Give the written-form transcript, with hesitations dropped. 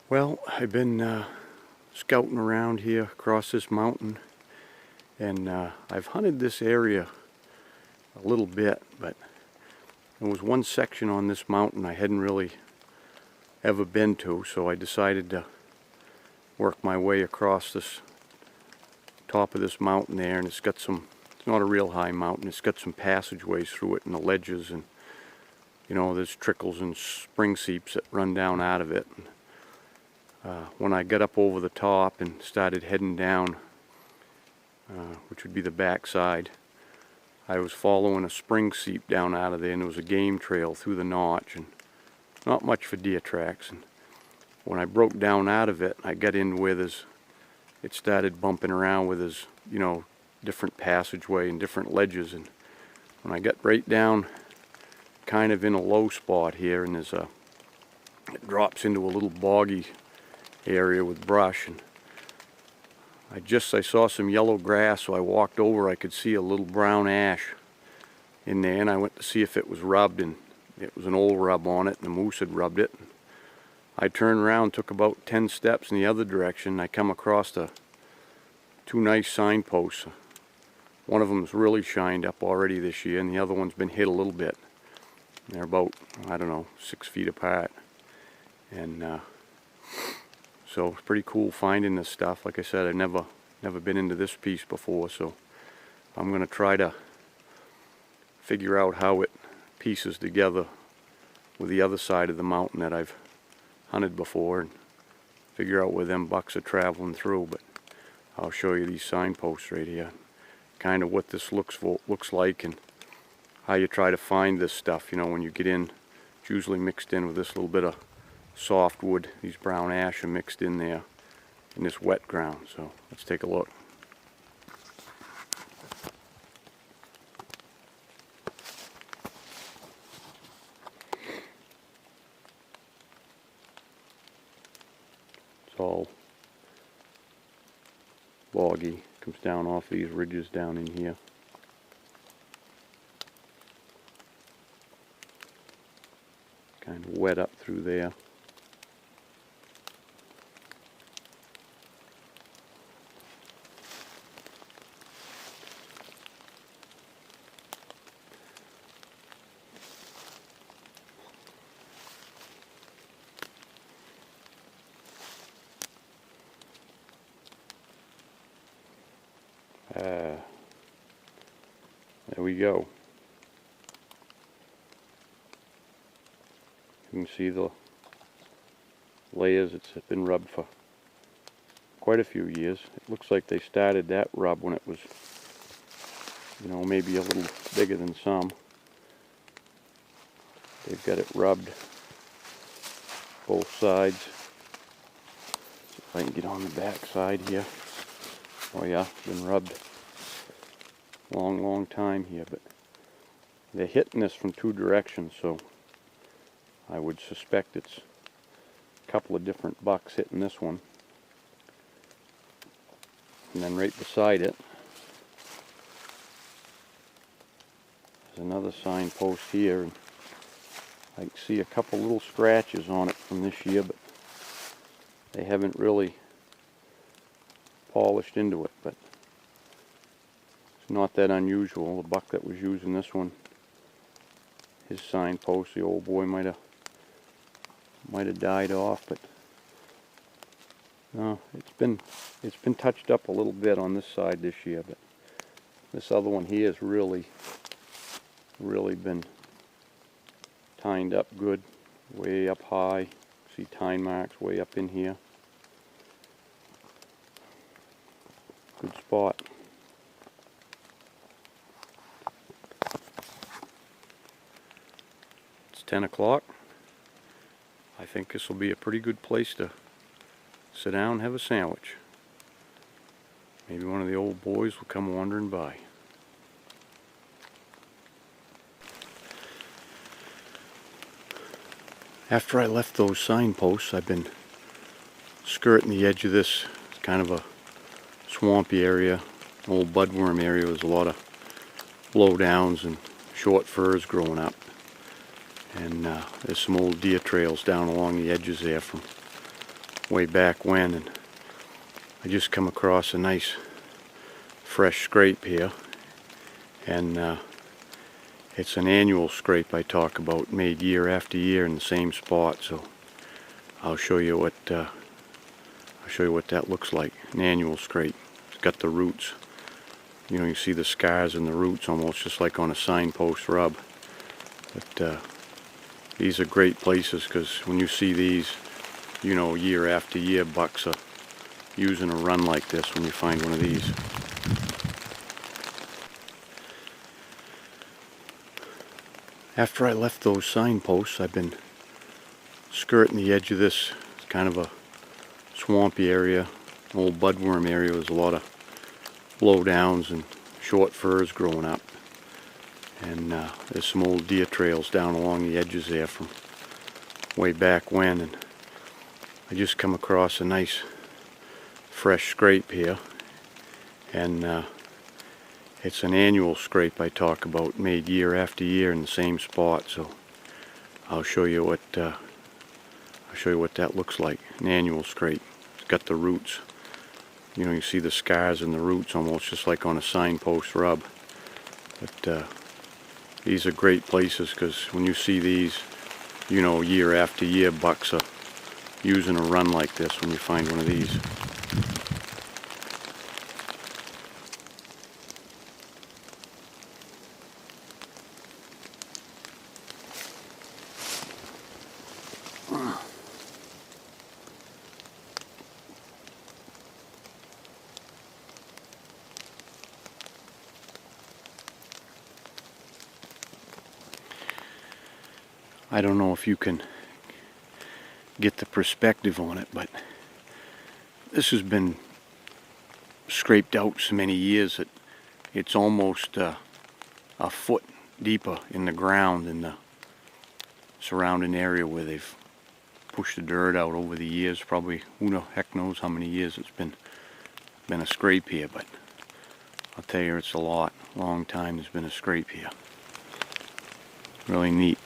Well, I've been scouting around here across this mountain, and I've hunted this area a little bit, but there was one section on this mountain I hadn't really ever been to, so I decided to work my way across this top of this mountain there, and it's not a real high mountain, it's got some passageways through it and the ledges, and there's trickles and spring seeps that run down out of it. When I got up over the top and started heading down, which would be the back side, I was following a spring seep down out of there, and there was a game trail through the notch, and not much for deer tracks. And when I broke down out of it, I got in where it started bumping around with this, different passageway and different ledges. And when I got right down kind of in a low spot here, and it drops into a little boggy area with brush, and I saw some yellow grass, so I walked over. I could see a little brown ash in there, and I went to see if it was rubbed, and it was an old rub on it, and the moose had rubbed it. I turned around, took about 10 steps in the other direction, and I come across two nice signposts. One of them's really shined up already this year, and the other one's been hit a little bit. They're about, 6 feet apart, and so it's pretty cool finding this stuff. Like I said, I've never been into this piece before, so I'm going to try to figure out how it pieces together with the other side of the mountain that I've hunted before, and figure out where them bucks are traveling through. But I'll show you these signposts right here, kind of what this looks like, and how you try to find this stuff. When you get in, it's usually mixed in with this little bit of softwood. These brown ash are mixed in there in this wet ground. So let's take a look. It's all boggy, comes down off these ridges down in here. Kind of wet up through there. There we go. You can see the layers. It's been rubbed for quite a few years. It looks like they started that rub when it was, maybe a little bigger than some. They've got it rubbed both sides. See if I can get on the back side here. Oh yeah, been rubbed long time here, but they're hitting this from two directions, so I would suspect it's a couple of different bucks hitting this one. And then right beside it there's another signpost here, and I can see a couple little scratches on it from this year, but they haven't really polished into it, but it's not that unusual. The buck that was using this one, his signpost, the old boy might have died off, but no, it's been touched up a little bit on this side this year, but this other one here has really been tined up good, way up high. See tine marks way up in here. Good spot. It's 10 o'clock. I think this will be a pretty good place to sit down and have a sandwich. Maybe one of the old boys will come wandering by. After I left those signposts, I've been skirting the edge of this. It's kind of a swampy area, old budworm area. There's a lot of blowdowns and short firs growing up. And there's some old deer trails down along the edges there from way back when, and I just come across a nice fresh scrape here, and it's an annual scrape I talk about, made year after year in the same spot. So I'll show you what that looks like. An annual scrape. It's got the roots. You know, you see the scars in the roots almost just like on a signpost rub. But these are great places, because when you see these, you know, year after year, bucks are using a run like this when you find one of these. After I left those signposts, I've been skirting the edge of this kind of a swampy area, old budworm area. There's a lot of blowdowns and short firs growing up, and there's some old deer trails down along the edges there from way back when, and I just come across a nice fresh scrape here, and it's an annual scrape I talk about, made year after year in the same spot. So I'll show you what that looks like. An annual scrape. It's got the roots. You know, you see the scars in the roots almost just like on a signpost rub. But these are great places, because when you see these, you know, year after year, bucks are using a run like this when you find one of these. I don't know if you can get the perspective on it, but this has been scraped out so many years that it's almost a foot deeper in the ground in the surrounding area where they've pushed the dirt out over the years. Probably, who the heck knows how many years it's been a scrape here, but I'll tell you, it's a long time there's been a scrape here. Really neat.